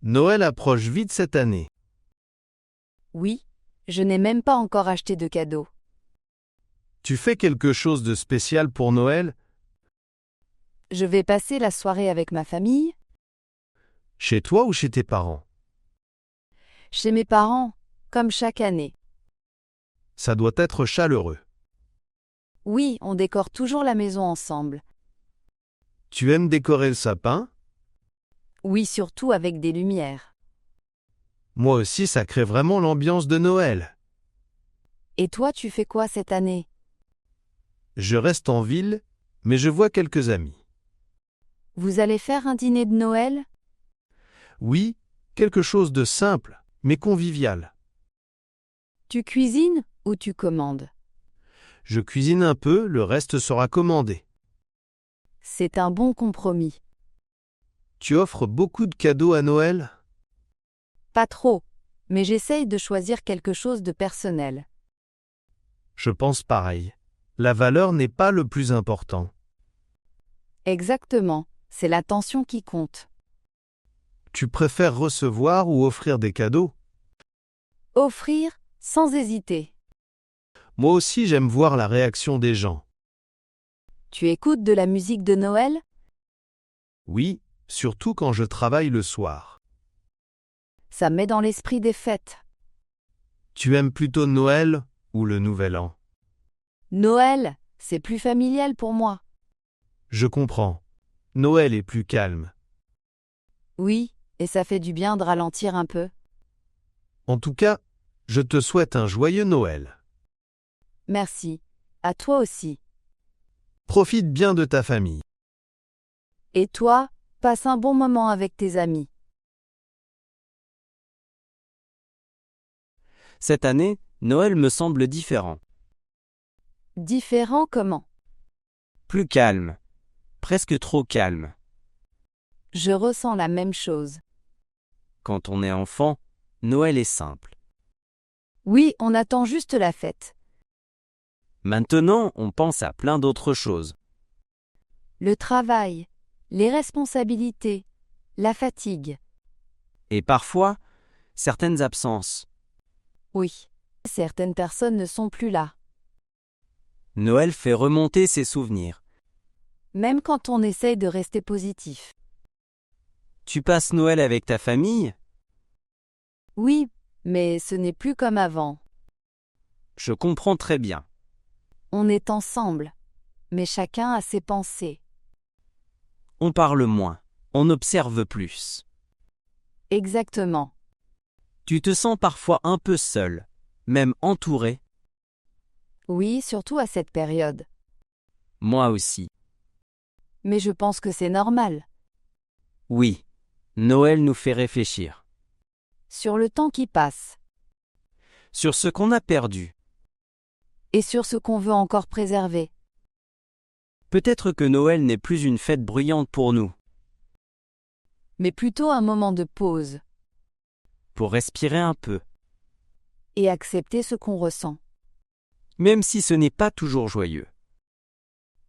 Noël approche vite cette année. Oui, je n'ai même pas encore acheté de cadeau. Tu fais quelque chose de spécial pour Noël? Je vais passer la soirée avec ma famille, Chez toi ou chez tes parents? chez mes parents, comme chaque année. Ça doit être chaleureux. Oui, on décore toujours la maison ensemble. Tu aimes décorer le sapin? Oui, surtout avec des lumières. Moi aussi, ça crée vraiment l'ambiance de Noël. Et toi, tu fais quoi cette année? Je reste en ville, mais je vois quelques amis. Vous allez faire un dîner de Noël? Oui, quelque chose de simple, mais convivial. Tu cuisines ou tu commandes? Je cuisine un peu, le reste sera commandé. C'est un bon compromis. Tu offres beaucoup de cadeaux à Noël? Pas trop, mais j'essaye de choisir quelque chose de personnel. Je pense pareil. La valeur n'est pas le plus important. Exactement, c'est l'attention qui compte. Tu préfères recevoir ou offrir des cadeaux? Offrir, sans hésiter. Moi aussi, j'aime voir la réaction des gens. Tu écoutes de la musique de Noël? Oui, surtout quand je travaille le soir. Ça met dans l'esprit des fêtes. Tu aimes plutôt Noël ou le Nouvel An? Noël, c'est plus familial pour moi. Je comprends. Noël est plus calme. Oui, et ça fait du bien de ralentir un peu. En tout cas, je te souhaite un joyeux Noël. Merci. À toi aussi. Profite bien de ta famille. Et toi, passe un bon moment avec tes amis. Cette année, Noël me semble différent. Différent comment? Plus calme. Presque trop calme. Je ressens la même chose. Quand on est enfant, Noël est simple. Oui, on attend juste la fête. Maintenant, on pense à plein d'autres choses. Le travail, les responsabilités, la fatigue. Et parfois, certaines absences. Oui, certaines personnes ne sont plus là. Noël fait remonter ses souvenirs. Même quand on essaye de rester positif. Tu passes Noël avec ta famille? Oui, mais ce n'est plus comme avant. Je comprends très bien. On est ensemble, mais chacun a ses pensées. On parle moins. On observe plus. Exactement. Tu te sens parfois un peu seul, même entouré. Oui, surtout à cette période. Moi aussi. Mais je pense que c'est normal. Oui, Noël nous fait réfléchir. Sur le temps qui passe. Sur ce qu'on a perdu. Et sur ce qu'on veut encore préserver. Peut-être que Noël n'est plus une fête bruyante pour nous. Mais plutôt un moment de pause. Pour respirer un peu. Et accepter ce qu'on ressent. Même si ce n'est pas toujours joyeux.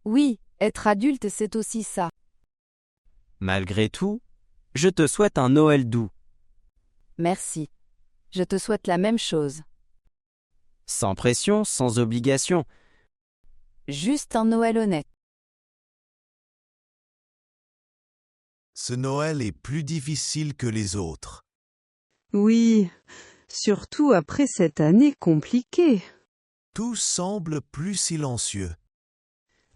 Oui, être adulte, c'est aussi ça. Malgré tout, je te souhaite un Noël doux. Merci. Je te souhaite la même chose. Sans pression, sans obligation. Juste un Noël honnête. Ce Noël est plus difficile que les autres. Oui, surtout après cette année compliquée. Tout semble plus silencieux.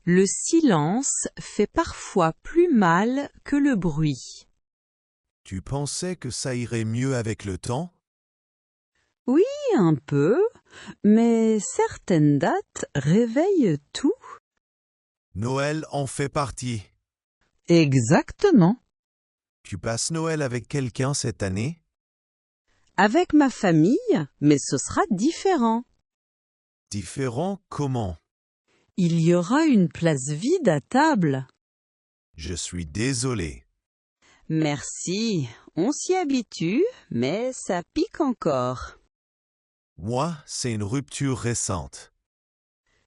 Le silence fait parfois plus mal que le bruit. Tu pensais que ça irait mieux avec le temps? Oui, un peu, mais certaines dates réveillent tout. Noël en fait partie. Exactement. Tu passes Noël avec quelqu'un cette année? Avec ma famille, mais ce sera différent. Différent comment? Il y aura une place vide à table. Je suis désolé. Merci, on s'y habitue, mais ça pique encore. Moi, c'est une rupture récente.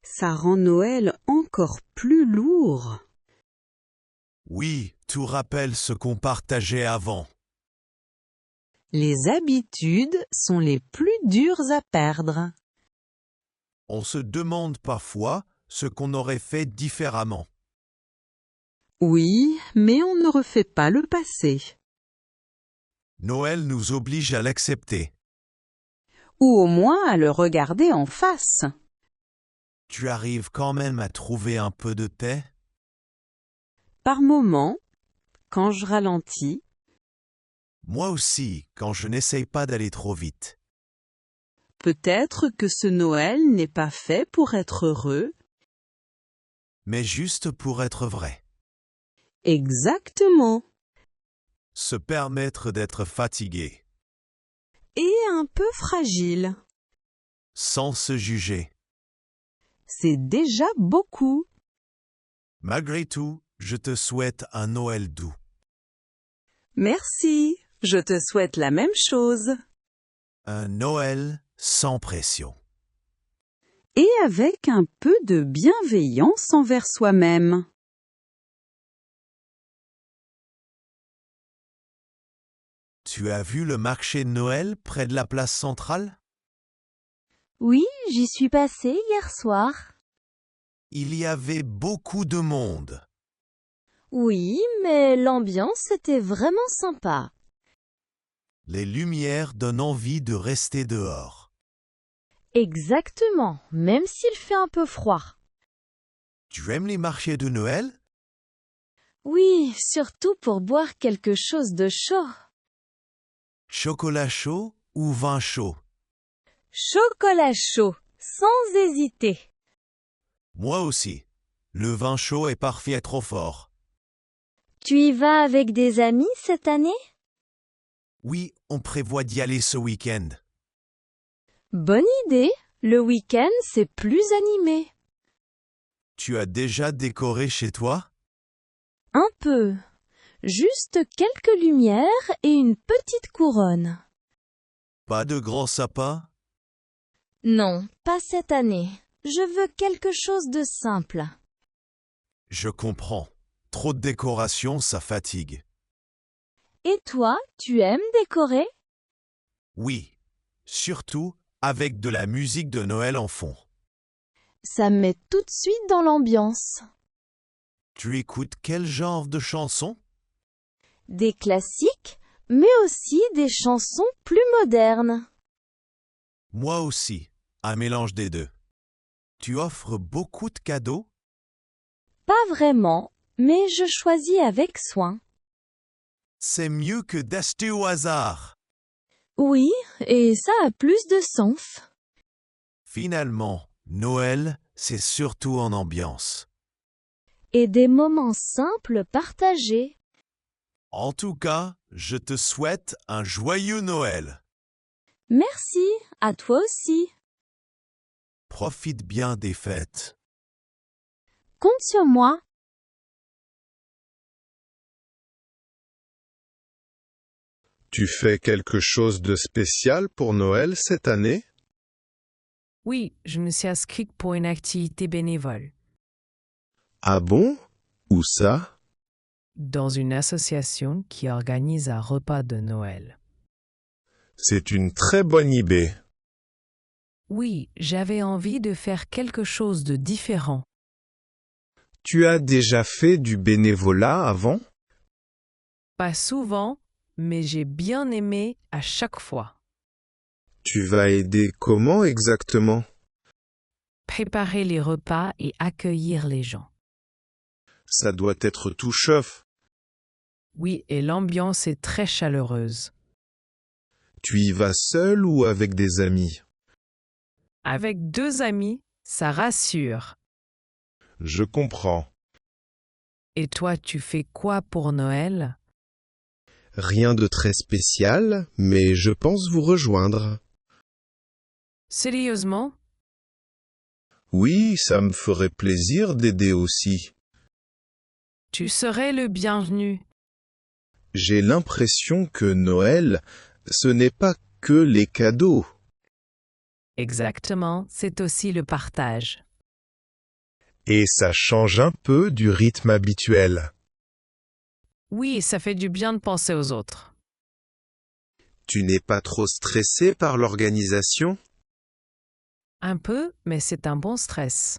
Ça rend Noël encore plus lourd. Oui, tout rappelle ce qu'on partageait avant. Les habitudes sont les plus dures à perdre. On se demande parfois ce qu'on aurait fait différemment. Oui, mais on ne refait pas le passé. Noël nous oblige à l'accepter. Ou au moins à le regarder en face. Tu arrives quand même à trouver un peu de thé? Par moments, quand je ralentis, Moi aussi, quand je n'essaye pas d'aller trop vite. peut-être que ce Noël n'est pas fait pour être heureux. Mais juste pour être vrai. Exactement. Se permettre d'être fatigué. Et un peu fragile. Sans se juger. C'est déjà beaucoup. Malgré tout, je te souhaite un Noël doux. Merci. Je te souhaite la même chose. Un Noël sans pression. Et avec un peu de bienveillance envers soi-même. Tu as vu le marché de Noël près de la place centrale? Oui, j'y suis passée hier soir. Il y avait beaucoup de monde. Oui, mais l'ambiance était vraiment sympa. Les lumières donnent envie de rester dehors. Exactement, même s'il fait un peu froid. Tu aimes les marchés de Noël? Oui, surtout pour boire quelque chose de chaud. Chocolat chaud ou vin chaud? Chocolat chaud, sans hésiter. Moi aussi. Le vin chaud est parfait trop fort. Tu y vas avec des amis cette année? Oui, on prévoit d'y aller ce week-end. Bonne idée, le week-end c'est plus animé. Tu as déjà décoré chez toi? Un peu. Juste quelques lumières et une petite couronne. Pas de grand sapin? Non, pas cette année. Je veux quelque chose de simple. Je comprends. Trop de décoration, ça fatigue. Et toi, tu aimes décorer? Oui. Surtout avec de la musique de Noël en fond. Ça me met tout de suite dans l'ambiance. Tu écoutes quel genre de chansons? Des classiques, mais aussi des chansons plus modernes. Moi aussi. Un mélange des deux. Tu offres beaucoup de cadeaux? Pas vraiment, mais je choisis avec soin. C'est mieux que d'acheter au hasard. Oui, et ça a plus de sens. Finalement, Noël, c'est surtout en ambiance. Et des moments simples partagés. En tout cas, je te souhaite un joyeux Noël. Merci, à toi aussi. Profite bien des fêtes. Compte sur moi. Tu fais quelque chose de spécial pour Noël cette année? Oui, je me suis inscrite pour une activité bénévole Ah bon? Où ça? dans une association qui organise un repas de Noël. C'est une très bonne idée. Oui, j'avais envie de faire quelque chose de différent. Tu as déjà fait du bénévolat avant? Pas souvent, mais j'ai bien aimé à chaque fois. Tu vas aider comment exactement? Préparer les repas et accueillir les gens. Ça doit être tout chauffe. Oui, et l'ambiance est très chaleureuse. Tu y vas seul ou avec des amis? Avec 2 amis, ça rassure. Je comprends. Et toi, tu fais quoi pour Noël? Rien de très spécial, mais je pense vous rejoindre. Sérieusement? Oui, ça me ferait plaisir d'aider aussi. Tu serais le bienvenu. J'ai l'impression que Noël, ce n'est pas que les cadeaux. Exactement, c'est aussi le partage. Et ça change un peu du rythme habituel. Oui, ça fait du bien de penser aux autres. Tu n'es pas trop stressé par l'organisation? Un peu, mais c'est un bon stress.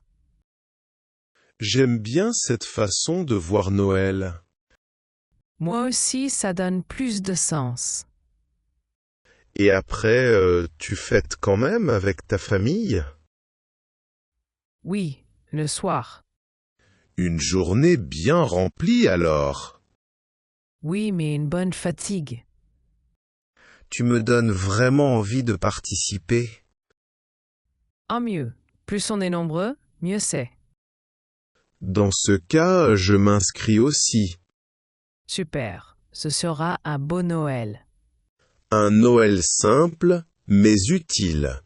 J'aime bien cette façon de voir Noël. Moi aussi, ça donne plus de sens. Et après, tu fêtes quand même avec ta famille? Oui, le soir. Une journée bien remplie alors. Oui, mais une bonne fatigue. Tu me donnes vraiment envie de participer. En mieux. Plus on est nombreux, mieux c'est. Dans ce cas, je m'inscris aussi. Super. Ce sera un beau Noël. Un Noël simple, mais utile.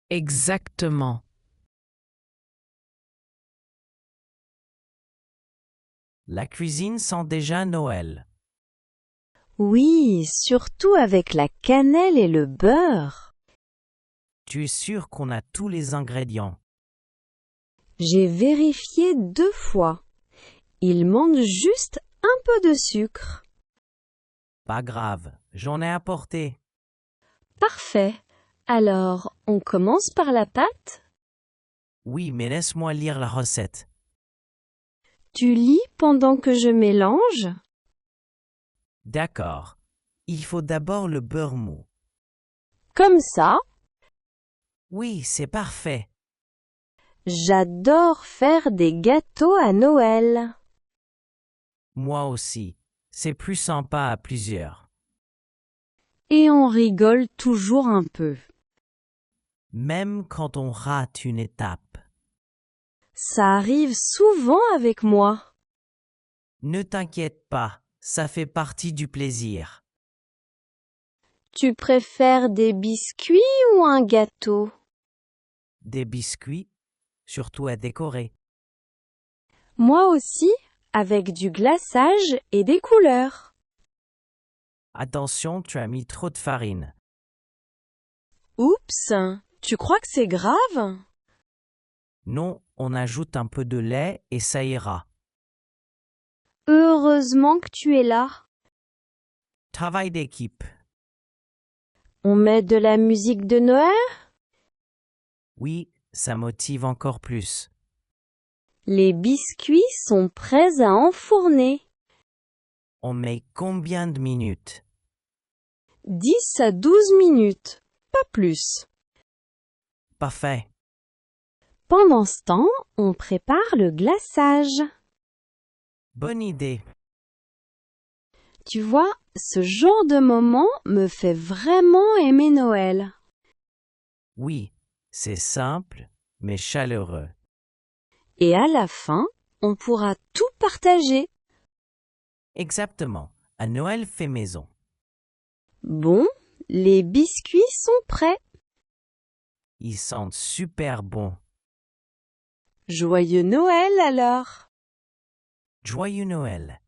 Exactement. La cuisine sent déjà Noël. Oui, surtout avec la cannelle et le beurre. Tu es sûr qu'on a tous les ingrédients? J'ai vérifié 2 fois. Il manque juste un peu de sucre. Pas grave, j'en ai apporté. Parfait. Alors, on commence par la pâte? Oui, mais laisse-moi lire la recette. Tu lis pendant que je mélange? D'accord. Il faut d'abord le beurre mou. Comme ça? Oui, c'est parfait. J'adore faire des gâteaux à Noël. Moi aussi. C'est plus sympa à plusieurs. Et on rigole toujours un peu. Même quand on rate une étape. Ça arrive souvent avec moi. Ne t'inquiète pas, ça fait partie du plaisir. Tu préfères des biscuits ou un gâteau? Des biscuits, surtout à décorer. Moi aussi, avec du glaçage et des couleurs. Attention, tu as mis trop de farine. Oups, tu crois que c'est grave? Non, on ajoute un peu de lait et ça ira. Heureusement que tu es là. Travail d'équipe. On met de la musique de Noël? Oui, ça motive encore plus. Les biscuits sont prêts à enfourner. On met combien de minutes? 10 à 12 minutes, pas plus. Parfait. Pendant ce temps, on prépare le glaçage. Bonne idée. Tu vois, ce genre de moment me fait vraiment aimer Noël. Oui, c'est simple, mais chaleureux. Et à la fin, on pourra tout partager. Exactement. À Noël fait maison. Bon, les biscuits sont prêts. Ils sentent super bon. Joyeux Noël alors! Joyeux Noël.